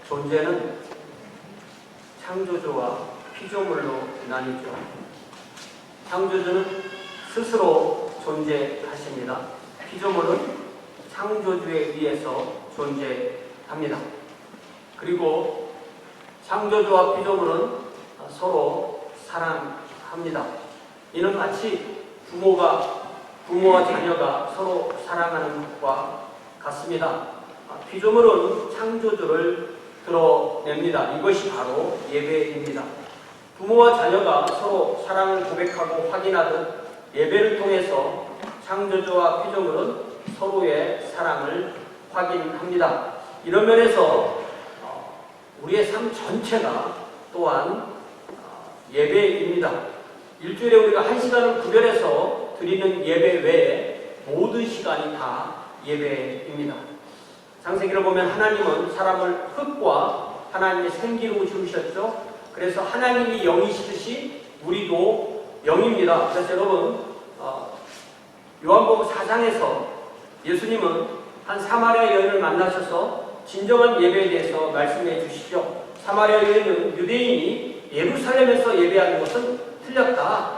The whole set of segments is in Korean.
존재는 창조주와 피조물로 나뉘죠. 창조주는 스스로 존재하십니다. 피조물은 창조주에 의해서 존재합니다. 그리고 창조주와 피조물은 서로 사랑합니다. 이는 마치 부모와 자녀가 서로 사랑하는 것과 같습니다. 피조물은 창조주를 드러냅니다. 이것이 바로 예배입니다. 부모와 자녀가 서로 사랑을 고백하고 확인하듯 예배를 통해서 창조주와 피조물은 서로의 사랑을 확인합니다. 이런 면에서 우리의 삶 전체가 또한 예배입니다. 일주일에 우리가 1시간을 구별해서 드리는 예배 외에 모든 시간이 다 예배입니다. 창세기를 보면 하나님은 사람을 흙과 하나님의 생기로 지으셨죠. 그래서 하나님이 영이시듯이 우리도 영입니다. 그래서 여러분 요한복음 4장에서 예수님은 한 사마리아 여인을 만나셔서 진정한 예배에 대해서 말씀해 주시죠. 사마리아 여인은 유대인이 예루살렘에서 예배하는 것은 틀렸다.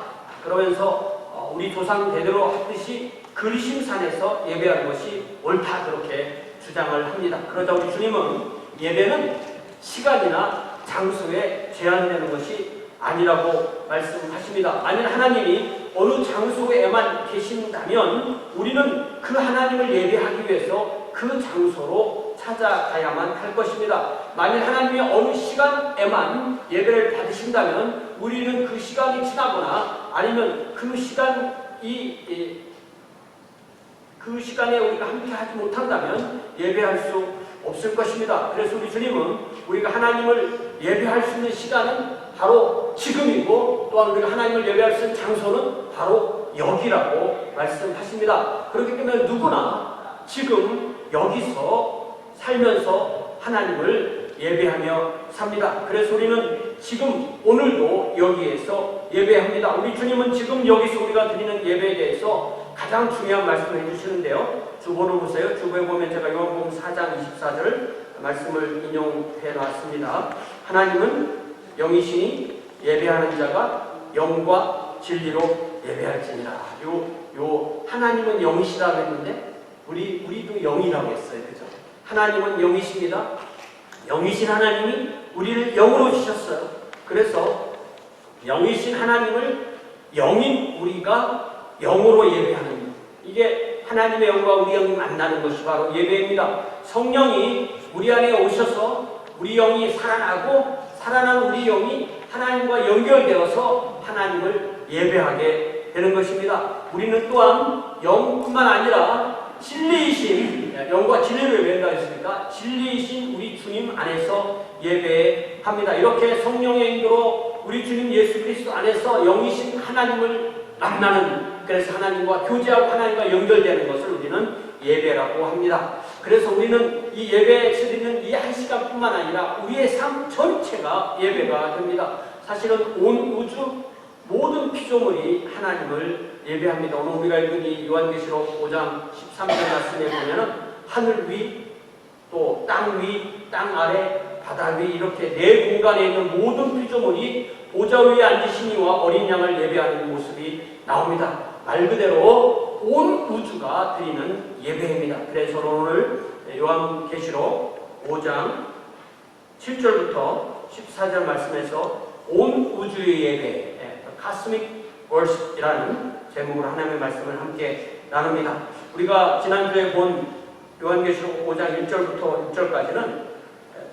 그러면서 우리 조상 대대로 했듯이 그리심산에서 예배하는 것이 옳다. 그렇게 주장을 합니다. 그러자 우리 주님은 예배는 시간이나 장소에 제한되는 것이 아니라고 말씀하십니다. 만일 하나님이 어느 장소에만 계신다면 우리는 그 하나님을 예배하기 위해서 그 장소로 찾아가야만 할 것입니다. 만일 하나님이 어느 시간에만 예배를 받으신다면 우리는 그 시간이 지나거나 아니면 그 시간에 우리가 함께 하지 못한다면 예배할 수 없을 것입니다. 그래서 우리 주님은 우리가 하나님을 예배할 수 있는 시간은 바로 지금이고 또한 우리가 하나님을 예배할 수 있는 장소는 바로 여기라고 말씀하십니다. 그렇기 때문에 누구나 지금 여기서 살면서 하나님을 예배하며 삽니다. 그래서 우리는 지금 오늘도 여기에서 예배합니다. 우리 주님은 지금 여기서 우리가 드리는 예배에 대해서 가장 중요한 말씀을 해주시는데요. 주보를 보세요. 주보에 보면 제가 요한복음 4장 24절 말씀을 인용해 놨습니다. 하나님은 영이시니 예배하는 자가 영과 진리로 예배할지니라. 요 하나님은 영이시라고 했는데 우리도 영이라고 했어요. 그죠? 하나님은 영이십니다. 영이신 하나님이 우리를 영으로 주셨어요. 그래서 영이신 하나님을 영인 우리가 영으로 예배하는, 이게 하나님의 영과 우리 영이 만나는 것이 바로 예배입니다. 성령이 우리 안에 오셔서 우리 영이 살아나고 살아난 우리 영이 하나님과 연결되어서 하나님을 예배하게 되는 것입니다. 우리는 또한 영뿐만 아니라 진리이신, 영과 진리를 예배한다 했으니까 진리이신 우리 주님 안에서 예배합니다. 이렇게 성령의 인도로 우리 주님 예수 그리스도 안에서 영이신 하나님을 만나는, 그래서 하나님과 교제하고 하나님과 연결되는 것을 우리는 예배라고 합니다. 그래서 우리는 이 예배에 드리는 이 1시간뿐만 아니라 우리의 삶 전체가 예배가 됩니다. 사실은 온 우주 모든 피조물이 하나님을 예배합니다. 오늘 우리가 읽은 이 요한계시록 5장 13절 말씀에 보면은 하늘 위, 또 땅 위, 땅 아래, 바다 위 이렇게 네 공간에 있는 모든 피조물이 보좌 위에 앉으신 이와 어린 양을 예배하는 모습이 나옵니다. 말 그대로 온 우주가 드리는 예배입니다. 그래서 오늘 요한계시록 5장 7절부터 14절 말씀에서 온 우주의 예배, Cosmic Worship이라는 제목으로 하나님의 말씀을 함께 나눕니다. 우리가 지난주에 본 요한계시록 5장 1절부터 6절까지는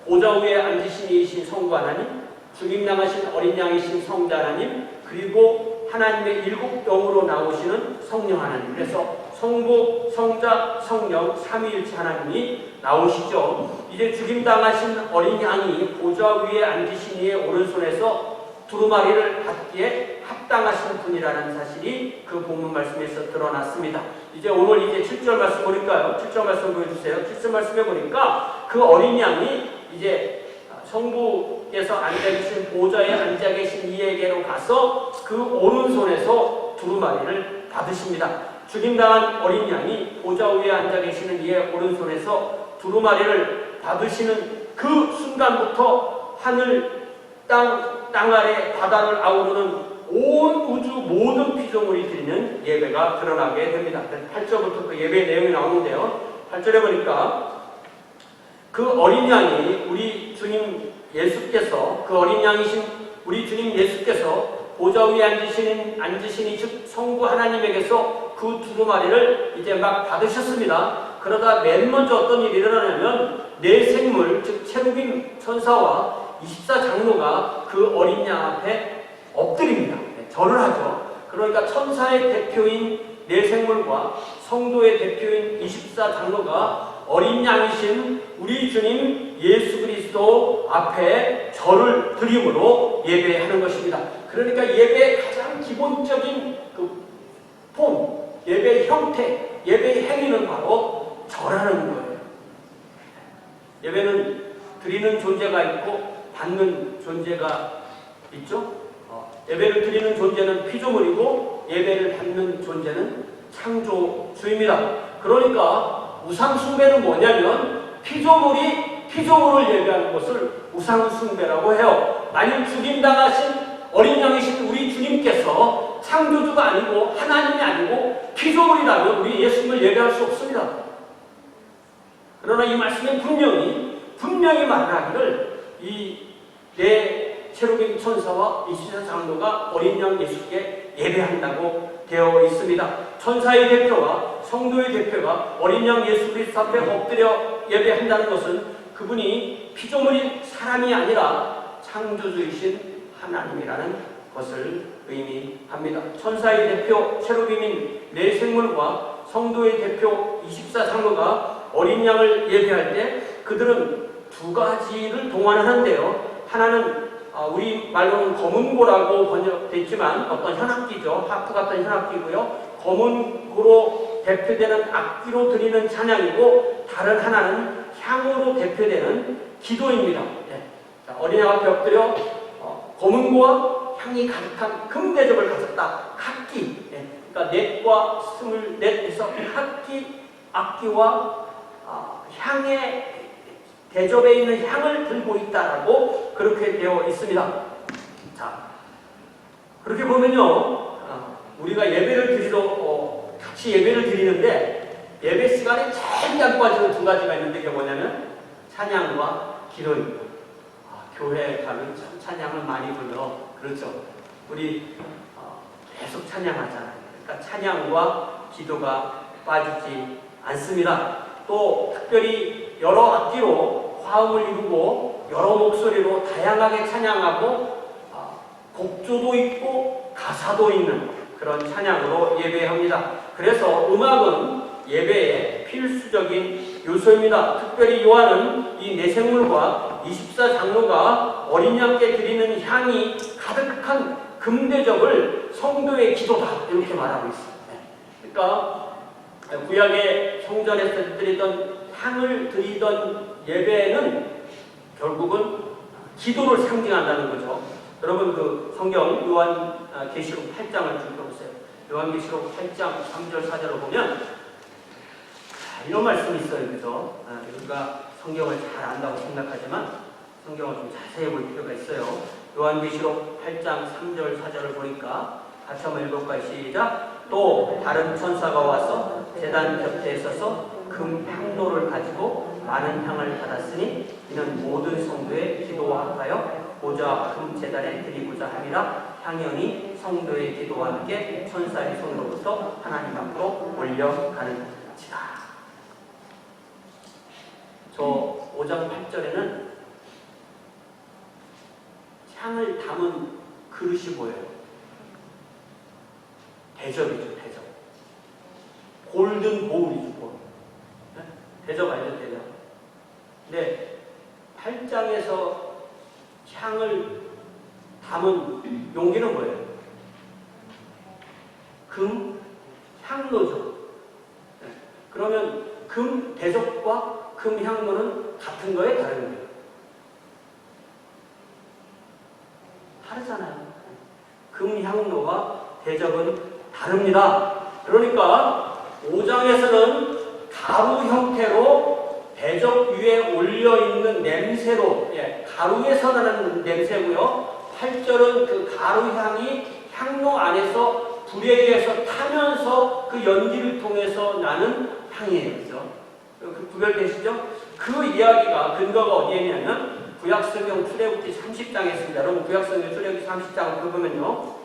보좌 위에 앉으신 이이신 성부 하나님, 죽임당하신 어린 양이신 성자 하나님, 그리고 하나님의 일곱 영으로 나오시는 성령 하나님. 그래서 성부, 성자, 성령, 삼위일체 하나님이 나오시죠. 이제 죽임당하신 어린 양이 보좌 위에 앉으신 이의 오른손에서 두루마리를 받기에 합당하신 분이라는 사실이 그 본문 말씀에서 드러났습니다. 이제 오늘 이제 7절 말씀 보니까요. 7절 말씀 보여주세요. 7절 말씀에 보니까 그 어린 양이 이제 성부께서 앉아 계신 보좌에 앉아 계신 이에게로 가서 그 오른손에서 두루마리를 받으십니다. 죽임당한 어린 양이 보좌 위에 앉아 계시는 이의 오른손에서 두루마리를 받으시는 그 순간부터 하늘, 땅 아래 바다를 아우르는 온 우주 모든 피조물이 드리는 예배가 드러나게 됩니다. 8절부터 그 예배 내용이 나오는데요. 8절에 보니까 그 어린 양이 우리 주님 예수께서, 그 어린 양이신 우리 주님 예수께서 보좌 위에 앉으시니 즉 성부 하나님에게서 그 두루마리를 이제 막 받으셨습니다. 그러다 맨 먼저 어떤 일이 일어나냐면 네 생물, 즉 체루빔 천사와 24장로가 그 어린 양 앞에 엎드립니다. 절을 하죠. 그러니까 천사의 대표인 네 생물과 성도의 대표인 24장로가 어린 양이신 우리 주님 예수 그리스도 앞에 절을 드림으로 예배하는 것입니다. 그러니까 예배의 가장 기본적인 그 폼, 예배의 형태, 예배의 행위는 바로 절하는 거예요. 예배는 드리는 존재가 있고 받는 존재가 있죠. 예배를 드리는 존재는 피조물이고 예배를 받는 존재는 창조주입니다. 그러니까 우상숭배는 뭐냐면 피조물이 피조물을 예배하는 것을 우상숭배라고 해요. 만일 죽임당하신 어린 양이신 우리 주님께서 창조주가 아니고 하나님이 아니고 피조물이라면 우리 예수님을 예배할 수 없습니다. 그러나 이 말씀에 분명히 말하기를 이 네 체루빔 천사와 24장로가 어린 양 예수께 예배한다고 되어 있습니다. 천사의 대표와 성도의 대표가 어린 양 예수 그리스도 앞에 엎드려 예배한다는 것은 그분이 피조물인 사람이 아니라 창조주이신 하나님이라는 것을 의미합니다. 천사의 대표 체루빔인 네 생물과 성도의 대표 24장로가 어린 양을 예배할 때 그들은 두 가지를 동원하는데요. 하나는 우리 말로는 검은고라고 번역되어 있지만 어떤 현악기죠. 하프 같은 현악기고요. 검은고로 대표되는 악기로 드리는 찬양이고 다른 하나는 향으로 대표되는 기도입니다. 어린 양 앞에 엎드려 검은고와 향이 가득한 금대접을 가졌다. 학기. 그러니까 넷과 24에서 악기와 향의 대접에 있는 향을 들고 있다라고 그렇게 되어 있습니다. 자, 그렇게 보면요, 우리가 예배를 같이 예배를 드리는데 예배 시간에 제일 안 빠지는 두 가지가 있는데 그게 뭐냐면 찬양과 기도입니다. 교회 가면 참 찬양을 많이 불러. 그렇죠. 우리 계속 찬양하잖아요. 그러니까 찬양과 기도가 빠지지 않습니다. 또 특별히 여러 악기로 화음을 이루고 여러 목소리로 다양하게 찬양하고 곡조도 있고 가사도 있는 그런 찬양으로 예배합니다. 그래서 음악은 예배의 필수적인 요소입니다. 특별히 요한은 이 네 생물과 24장로가 어린 양께 드리는 향이 가득한 금대접을 성도의 기도다 이렇게 말하고 있습니다. 그러니까 구약의 성전에서 드리던 향을 드리던 예배는 결국은 기도를 상징한다는 거죠. 여러분 그 성경 요한계시록 8장을 좀 펴보세요. 요한계시록 8장 3절 4절을 보면 이런 말씀이 있어요. 그죠? 우리가 성경을 잘 안다고 생각하지만 성경을 좀 자세히 볼 필요가 있어요. 요한계시록 8장 3절 4절을 보니까 같이 한번 읽어볼까요? 시작! 또 다른 천사가 와서 제단 곁에 서서 금 향로를 가지고 많은 향을 받았으니 이는 모든 성도의 기도와 합하여 보좌 금 제단에 드리고자 함이라. 향연이 성도의 기도와 함께 천사의 손으로부터 하나님 앞으로 올려가는 지다. 저 5장 8절에는 향을 담은 그릇이 보여요. 대접이죠, 대접. 골든 보울이죠, 보울. 네? 대접 알죠, 대접. 근데 8장에서 향을 담은 용기는 뭐예요? 금 향로죠. 네. 그러면 금 대접과 금 향로는 같은 거예요, 다른 거예요? 다르잖아요. 금 향로와 대접은 다릅니다. 그러니까 5장에서는 가루 형태로 대접 위에 올려있는 냄새 가루에서 나는 냄새고요. 8절은 그 가루 향이 향로 안에서 불에 의해서 타면서 그 연기를 통해서 나는 향이에요. 그죠? 그 구별되시죠? 그 이야기가 근거가 어디에 있냐면 구약성경 출애굽기 30장에 있습니다. 여러분 구약성경 출애굽기 30장을 보면요.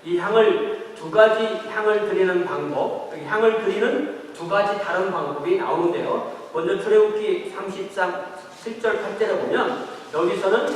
이 향을 두 가지 향을 드리는 방법, 향을 드리는 두 가지 다른 방법이 나오는데요. 먼저 출애굽기 30장 7절 8절에 보면 여기서는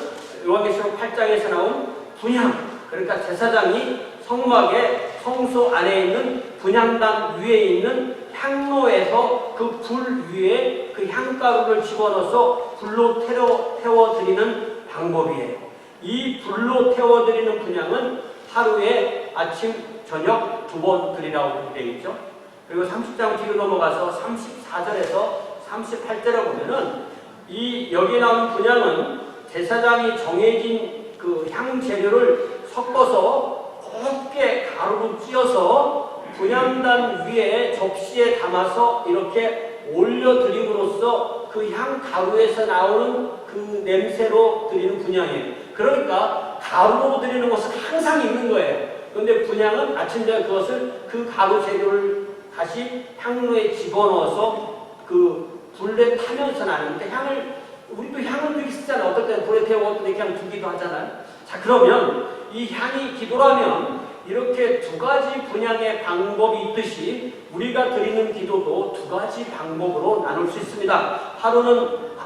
요한계시록 8장에서 나온 분향, 그러니까 제사장이 성막의 성소 안에 있는 분향단 위에 있는 향로에서 그 불 위에 그 향가루를 집어넣어서 불로 태워드리는 방법이에요. 이 불로 태워드리는 분향은 하루에 아침, 저녁 2번 드리라고 되어 있죠. 그리고 30장 뒤로 넘어가서 34절에서 38절에 보면은 이 여기 나온 분향은 제사장이 정해진 그 향 재료를 섞어서 곱게 가루로 찧어서 분향단 위에 접시에 담아서 이렇게 올려드림으로써 그 향 가루에서 나오는 그 냄새로 드리는 분향이에요. 그러니까 가루로 드리는 것은 항상 있는 거예요. 그런데 분향은 아침 저녁 그것을 그 가루 재료를 다시 향로에 집어넣어서 그 불에 타면서 나는 향을 우리도 향을 되게 쓰잖아요. 어떨 때는 불에 태우고 어떨 때 그냥 두기도 하잖아요. 자, 그러면 이 향이 기도라면 이렇게 두 가지 분향의 방법이 있듯이 우리가 드리는 기도도 두 가지 방법으로 나눌 수 있습니다.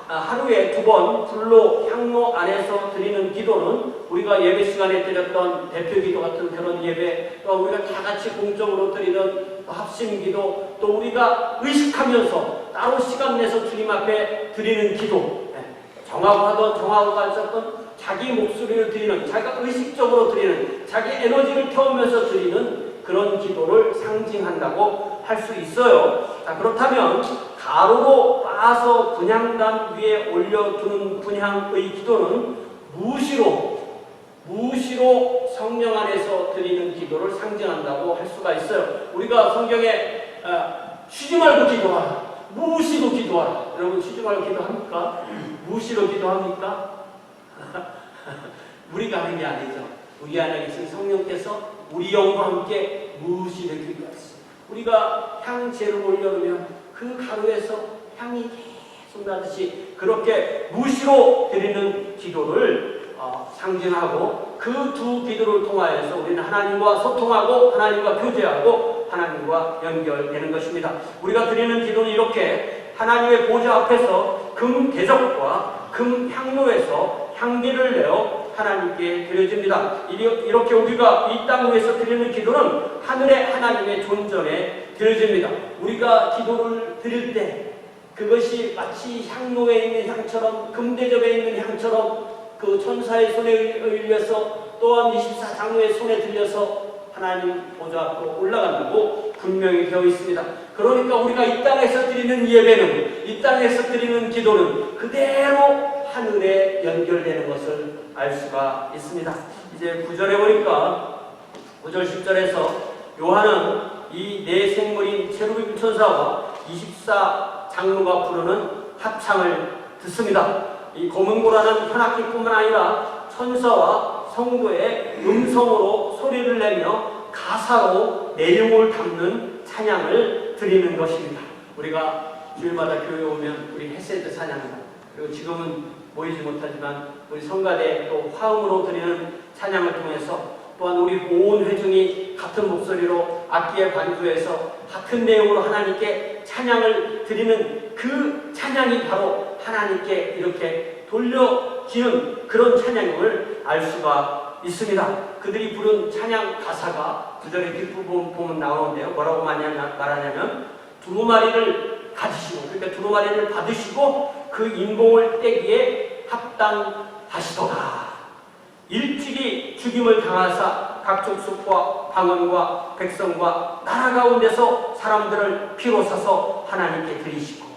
하루에 2번 불로 향로 안에서 드리는 기도는 우리가 예배 시간에 드렸던 대표 기도 같은 그런 예배, 또 우리가 다 같이 공적으로 드리던 합심 기도, 또 우리가 의식하면서 따로 시간 내서 주님 앞에 드리는 기도, 정하고가 있었던 자기 목소리를 드리는, 자기가 의식적으로 드리는, 자기 에너지를 태우면서 드리는 그런 기도를 상징한다고 할 수 있어요. 자, 그렇다면 가루로 빻아서 분향단 위에 올려두는 분향의 기도는 무시로 성령 안에서 드리는 기도를 상징한다고 할 수가 있어요. 우리가 성경에 쉬지 말고 기도하라, 무시로 기도하라. 여러분 쉬지 말고 기도합니까? 무시로 기도합니까? 우리가 하는 게 아니죠. 우리 안에 계신 성령께서 우리 영과 함께 무시로 기도하시죠. 우리가 향재를 올려놓으면 그 가루에서 향이 계속 나듯이 그렇게 무시로 드리는 기도를 상징하고 그 두 기도를 통하여서 우리는 하나님과 소통하고 하나님과 교제하고 하나님과 연결되는 것입니다. 우리가 드리는 기도는 이렇게 하나님의 보좌 앞에서 금 대접과 금 향로에서 향기를 내어 하나님께 드려집니다. 이렇게 우리가 이 땅 위에서 드리는 기도는 하늘의 하나님의 존전에 드려집니다. 우리가 기도를 드릴 때 그것이 마치 향로에 있는 향처럼, 금대접에 있는 향처럼 그 천사의 손에 의해서 또한 24장로의 손에 들려서 하나님 보좌 앞으로 올라간다고 분명히 되어 있습니다. 그러니까 우리가 이 땅에서 드리는 예배는, 이 땅에서 드리는 기도는 그대로 하늘에 연결되는 것을 알 수가 있습니다. 이제 9절에 보니까 9절 10절에서 요한은 이 네 생물인 체루빔 천사와 24장로가 부르는 합창을 듣습니다. 이 검은고라는 현악기뿐만 아니라 천사와 성도의 음성으로 소리를 내며 가사로 내용을 담는 찬양을 드리는 것입니다. 우리가 주일마다 교회에 오면 우리 헤세드 찬양이다. 그리고 지금은 모이지 못하지만 우리 성가대 또 화음으로 드리는 찬양을 통해서 또한 우리 온 회중이 같은 목소리로 악기에 반주해서 같은 내용으로 하나님께 찬양을 드리는 그 찬양이 바로 하나님께 이렇게 돌려지는 그런 찬양임을 알 수가 있습니다. 그들이 부른 찬양 가사가 9절의 뒷부분 보면 나오는데요. 뭐라고 말하냐면 두루마리를 가지시고, 그러니까 두루마리를 받으시고 그 인봉을 떼기에 합당하시도다. 일찍이 죽임을 당하사 각 족속과 방언과 백성과 나라 가운데서 사람들을 피로 사서 하나님께 드리시고,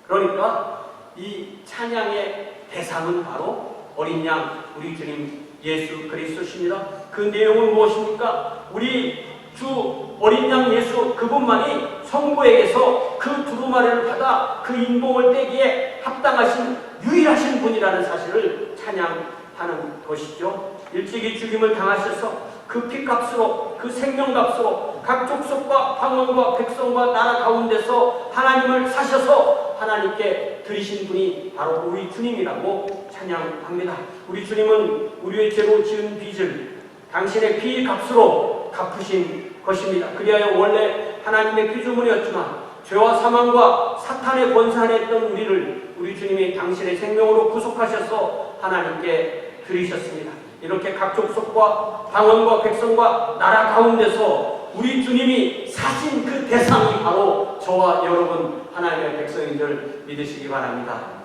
그러니까 이 찬양의 대상은 바로 어린 양 우리 주님 예수 그리스도십니다. 그 내용은 무엇입니까? 우리 주 어린 양 예수 그분만이 성부에게서 그 두루마리를 받아 그 인봉을 떼기에 합당하신 유일하신 분이라는 사실을 찬양하는 것이죠. 일찍이 죽임을 당하셔서 그 피값으로, 그 생명값으로 각 족속과 방언과 백성과 나라 가운데서 하나님을 사셔서 하나님께 드리신 분이 바로 우리 주님이라고 찬양합니다. 우리 주님은 우리의 죄로 지은 빚을 당신의 피 값으로 갚으신 것입니다. 그리하여 원래 하나님의 피조물이었지만 죄와 사망과 사탄의 권세 안에 있던 우리를 우리 주님이 당신의 생명으로 구속하셔서 하나님께 드리셨습니다. 이렇게 각 족속과 방언과 백성과 나라 가운데서 우리 주님이 사신 그 대상이 바로 저와 여러분 하나님의 백성인 줄 믿으시기 바랍니다.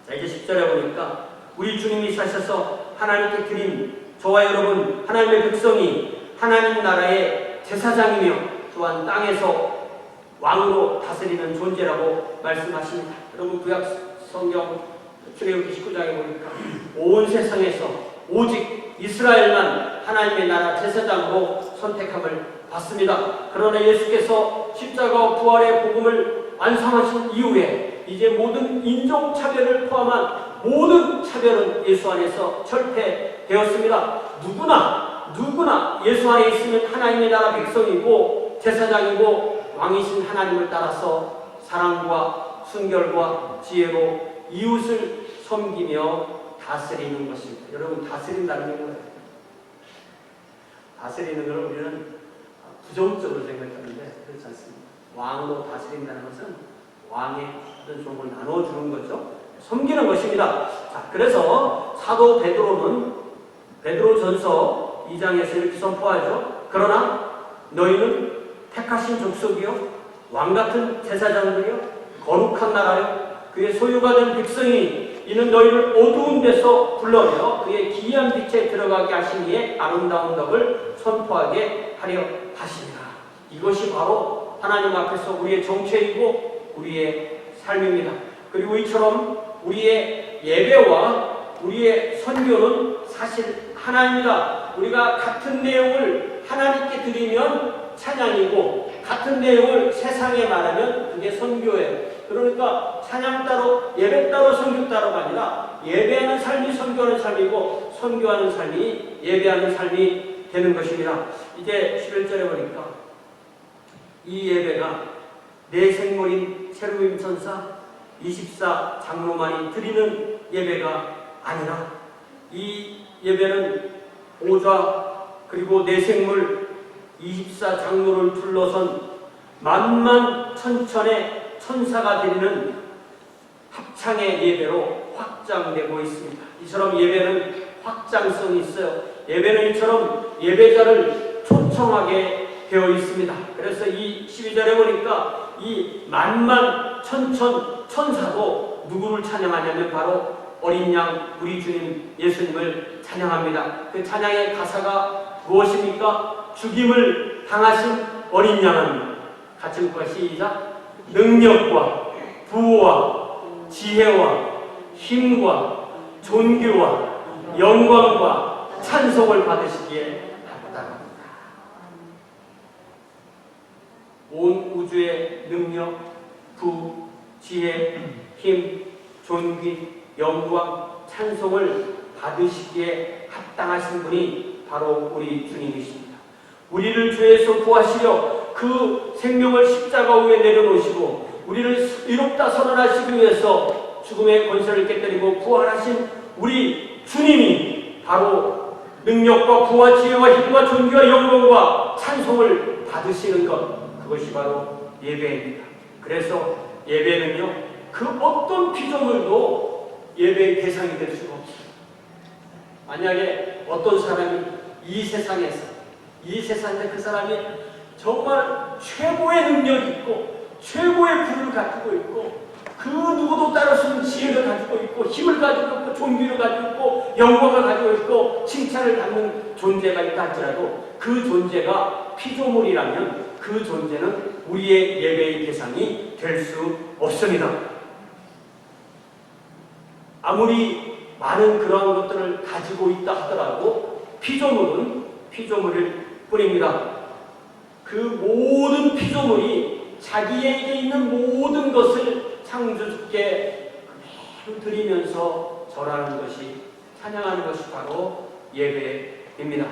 자, 이제 10절에 보니까 우리 주님이 사셔서 하나님께 드린 저와 여러분 하나님의 백성이 하나님 나라의 제사장이며 또한 땅에서 왕으로 다스리는 존재라고 말씀하십니다. 여러분 구약 성경 출애굽기 19장에 보니까 온 세상에서 오직 이스라엘만 하나님의 나라 제사장으로 선택함을 받습니다. 그러나 예수께서 십자가와 부활의 복음을 완성하신 이후에 이제 모든 인종차별을 포함한 모든 차별은 예수 안에서 철폐되었습니다. 누구나 예수 안에 있으면 하나님의 나라 백성이고 제사장이고 왕이신 하나님을 따라서 사랑과 순결과 지혜로 이웃을 섬기며 다스리는 것입니다. 여러분, 다스린다는 게 뭐예요? 다스리는 걸 우리는 부정적으로 생각하는데 그렇지 않습니다. 왕으로 다스린다는 것은 왕의 어떤 종을 나눠주는 거죠. 섬기는 것입니다. 자, 그래서 사도 베드로는 베드로전서 2장에서 이렇게 선포하죠. 그러나 너희는 택하신 족속이요 왕같은 제사장들이요 거룩한 나라요 그의 소유가 된 백성이 이는 너희를 어두운 데서 불러내어 그의 기이한 빛에 들어가게 하신 이의 아름다운 덕을 선포하게 하려 하시니라. 이것이 바로 하나님 앞에서 우리의 정체이고 우리의 삶입니다. 그리고 이처럼 우리의 예배와 우리의 선교는 사실 하나입니다. 우리가 같은 내용을 하나님께 드리면 찬양이고 같은 내용을 세상에 말하면 그게 선교예요. 그러니까 찬양 따로 예배 따로 선교 따로가 아니라 예배하는 삶이 선교하는 삶이고 선교하는 삶이 예배하는 삶이 되는 것입니다. 이제 11절에 보니까 이 예배가 내 생물인 세루임 천사 24 장로만이 드리는 예배가 아니라 이 예배는 오좌 그리고 내 생물 24 장로를 둘러선 만만천천의 천사가 드리는 합창의 예배로 확장되고 있습니다. 이처럼 예배는 확장성이 있어요. 예배는 이처럼 예배자를 초청하게 되어 있습니다. 그래서 이 12절에 보니까 이 만만천천 천사도 누구를 찬양하냐면 바로 어린 양 우리 주님 예수님을 찬양합니다. 그 찬양의 가사가 무엇입니까? 죽임을 당하신 어린 양은 같이 볼까요? 시작. 능력과 부와 지혜와 힘과 존귀와 영광과 찬송을 받으시기에 합당합니다. 온 우주의 능력, 부, 지혜, 힘, 존귀, 영광, 찬송을 받으시기에 합당하신 분이 바로 우리 주님이십니다. 우리를 죄에서 구하시려 그 생명을 십자가 위에 내려놓으시고 우리를 의롭다 선언하시기 위해서 죽음의 권세를 깨뜨리고 부활하신 우리 주님이 바로 능력과 부와 지혜와 힘과 존귀와 영광과 찬송을 받으시는 것, 그것이 바로 예배입니다. 그래서 예배는요 그 어떤 피조물도 예배의 대상이 될 수가 없어요. 만약에 어떤 사람이 이 세상에서 그 사람이 정말 최고의 능력이 있고 최고의 부를 가지고 있고 그 누구도 따를 수 없는 지혜를 가지고 있고 힘을 가지고 있고 존귀를 가지고 있고 영광을 가지고 있고 칭찬을 받는 존재가 있다 할지라도 그 존재가 피조물이라면 그 존재는 우리의 예배의 대상이 될 수 없습니다. 아무리 많은 그런 것들을 가지고 있다 하더라도 피조물은 피조물일 뿐입니다. 그 모든 피조물이 자기에게 있는 모든 것을 창조주께 드리면서 절하는 것이, 찬양하는 것이 바로 예배입니다.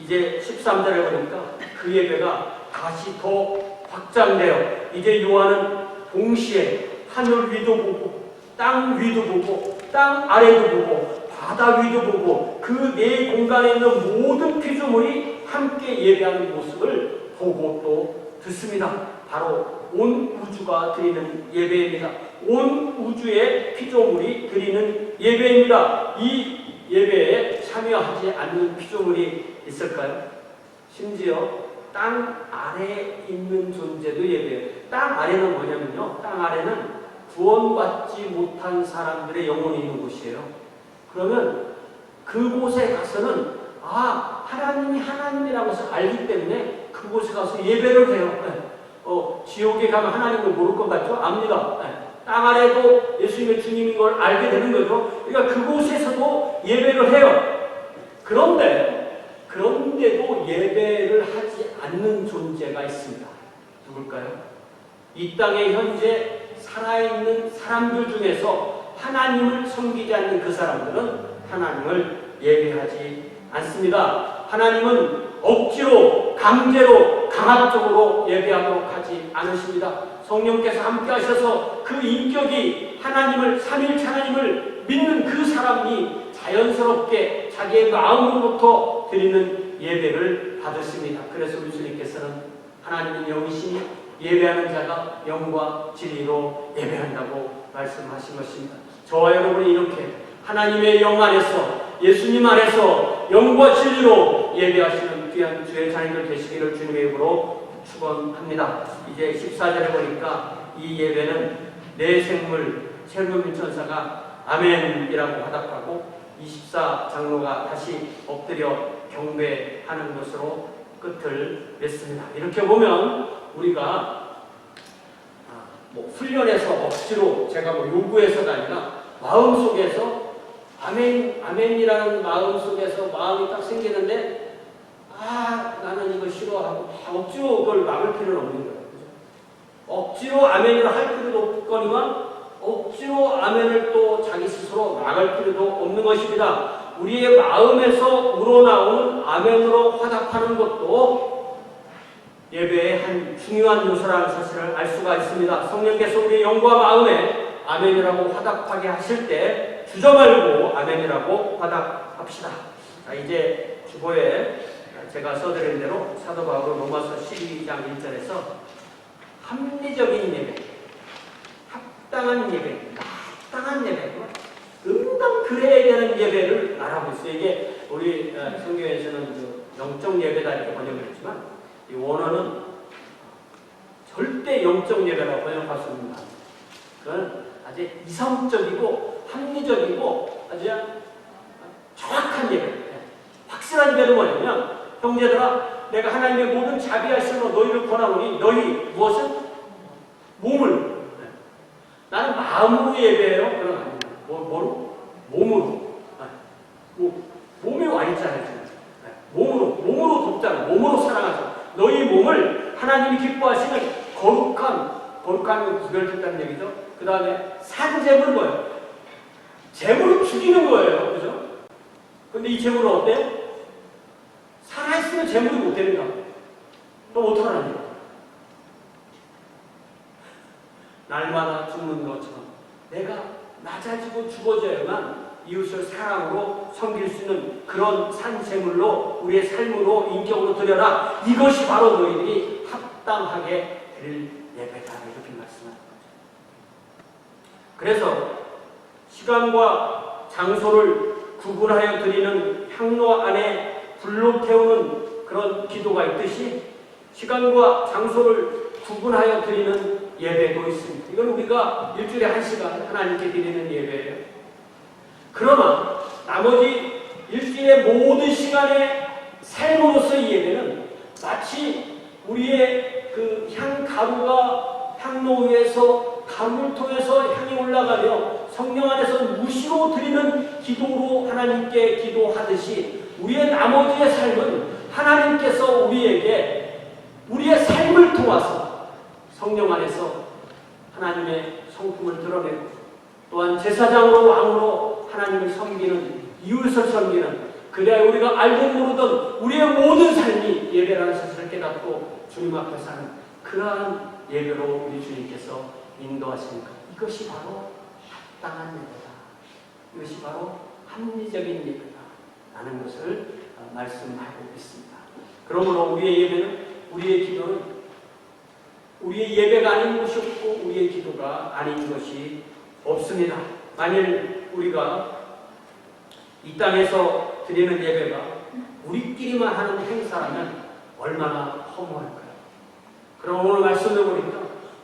이제 13절에 보니까 그 예배가 다시 더 확장되어 이제 요한은 동시에 하늘 위도 보고 땅 위도 보고 땅 아래도 보고 바다 위도 보고 그 네 공간에 있는 모든 피조물이 함께 예배하는 모습을 보고 또 듣습니다. 바로 온 우주가 드리는 예배입니다. 온 우주의 피조물이 드리는 예배입니다. 이 예배에 참여하지 않는 피조물이 있을까요? 심지어 땅 아래에 있는 존재도 예배예요. 땅 아래는 뭐냐면요, 땅 아래는 구원받지 못한 사람들의 영혼이 있는 곳이에요. 그러면 그곳에 가서는 하나님이 하나님이라고 해서 알기 때문에 그곳에 가서 예배를 해요. 지옥에 가면 하나님을 모를 것 같죠? 압니다. 땅 아래도 예수님의 주님인 걸 알게 되는 거죠. 그러니까 그곳에서도 예배를 해요. 그런데도 예배를 하지 않는 존재가 있습니다. 누굴까요? 이 땅에 현재 살아있는 사람들 중에서 하나님을 섬기지 않는 그 사람들은 하나님을 예배하지 않습니다. 하나님은 억지로, 강제로, 강압적으로 예배하도록 하지 않으십니다. 성령께서 함께 하셔서 그 인격이 하나님을, 삼일체 하나님을 믿는 그 사람이 자연스럽게 자기의 마음으로부터 드리는 예배를 받으십니다. 그래서 우리 주님께서는 하나님은 영이시니 예배하는 자가 영과 진리로 예배한다고 말씀하신 것입니다. 저와 여러분이 이렇게 하나님의 영 안에서, 예수님 안에서 영과 진리로 예배하시는 귀한 주의 자녀들 되시기를 주님의 이름으로 축원합니다. 이제 14절에 보니까 이 예배는 내 생물 세르빈 천사가 아멘이라고 화답하고 24장로가 다시 엎드려 경배하는 것으로 끝을 맺습니다. 이렇게 보면 우리가 훈련해서 억지로 제가 요구해서가 아니라 마음속에서 아멘이라는 마음속에서 마음이 딱 생기는데 나는 이거 싫어하고 억지로 그걸 막을 필요는 없는 거예요. 억지로 아멘을 할 필요도 없거니와 억지로 아멘을 또 자기 스스로 막을 필요도 없는 것입니다. 우리의 마음에서 우러나오는 아멘으로 화답하는 것도 예배의 한 중요한 요소라는 사실을 알 수가 있습니다. 성령께서 우리의 영과 마음에 아멘이라고 화답하게 하실 때 주저 말고 아멘이라고 화답합시다. 이제 주보에 제가 써드린 대로 사도 바울은 로마서 12장 1절에서 합리적인 예배, 합당한 예배, 합당한 예배, 응당 그래야 되는 예배를 말하고 있어요. 이게 우리 성경에서는 영적 예배다 이렇게 번역을 했지만 이 원어는 절대 영적 예배라고 번역할 수 없는 말. 그건 아주 이성적이고 합리적이고 아주 정확한 예배. 확실한 예배는 뭐냐면, 형제들아, 내가 하나님의 모든 자비하심으로 너희를 권하노니 너희 무엇은? 몸을. 나는 마음으로 예배해요. 그건 아닙니다. 뭐로? 몸으로. 몸에 와 있잖아요. 몸으로 돕잖아요. 몸으로 사랑하죠. 너희 몸을 하나님이 기뻐하시는 거룩한 구별됐다는 얘기죠. 그 다음에 산재물은 뭐예요? 재물을 죽이는 거예요. 그죠? 근데 이 재물은 어때요? 살아있으면 재물이 못 됩니다. 또 어떡하나요? 날마다 죽는 것처럼 내가 낮아지고 죽어져야만 이웃을 사랑으로 섬길 수 있는 그런 산재물로 우리의 삶으로 인격으로 드려라. 이것이 바로 너희들이 합당하게 드릴 예배다. 이렇게 말씀합니다. 그래서 시간과 장소를 구분하여 드리는 향로 안에 불로 태우는 그런 기도가 있듯이 시간과 장소를 구분하여 드리는 예배도 있습니다. 이건 우리가 일주일에 1시간 하나님께 드리는 예배예요. 그러나 나머지 일주일의 모든 시간의 삶으로서의 예배는 마치 우리의 그 향가루가 향로 위에서 가루를 통해서 향이 올라가며 성령 안에서 무시로 드리는 기도로 하나님께 기도하듯이 우리의 나머지의 삶은 하나님께서 우리에게 우리의 삶을 통해서 성령 안에서 하나님의 성품을 드러내고 또한 제사장으로 왕으로 하나님을 섬기는, 이웃을 섬기는, 그래야 우리가 알든 모르든 우리의 모든 삶이 예배라는 사실을 깨닫고 주님 앞에 사는 그러한 예배로 우리 주님께서 인도하십니까? 이것이 바로 합당한 예배다. 이것이 바로 합리적인 예배다. 라는 것을 말씀하고 있습니다. 그러므로 우리의 예배는, 우리의 기도는 우리의 예배가 아닌 것이 없고 우리의 기도가 아닌 것이 없습니다. 만일 우리가 이 땅에서 드리는 예배가 우리끼리만 하는 행사라면 얼마나 허무할까요? 그럼 오늘 말씀을 보니까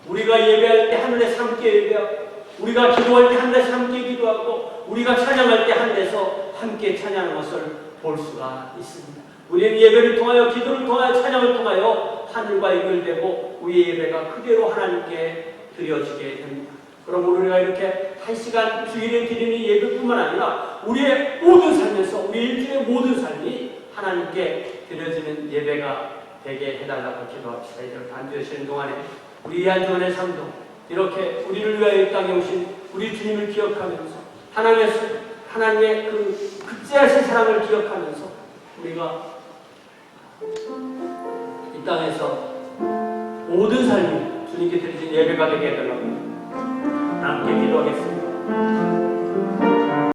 우리가 예배할 때 하늘에서 함께 예배하고, 우리가 기도할 때 하늘에서 함께 기도하고, 우리가 찬양할 때 하늘에서 함께 찬양하는 것을 볼 수가 있습니다. 우리는 예배를 통하여, 기도를 통하여, 찬양을 통하여 하늘과 연결되고 우리의 예배가 그대로 하나님께 드려지게 됩니다. 그럼 우리가 이렇게 한 시간 주일에 드리는 예배뿐만 아니라 우리의 모든 삶에서, 우리 일주일의 모든 삶이 하나님께 드려지는 예배가 되게 해달라고 기도합시다. 이제 반주하시는 동안에 우리 이 한 주간의 삶도 이렇게 우리를 위하여 이 땅에 오신 우리 주님을 기억하면서 하나님의 그 극제하신 사랑을 기억하면서 우리가 이 땅에서 모든 삶이 주님께 드리신 예배가 되게 해달라고 함께 기도하겠습니다.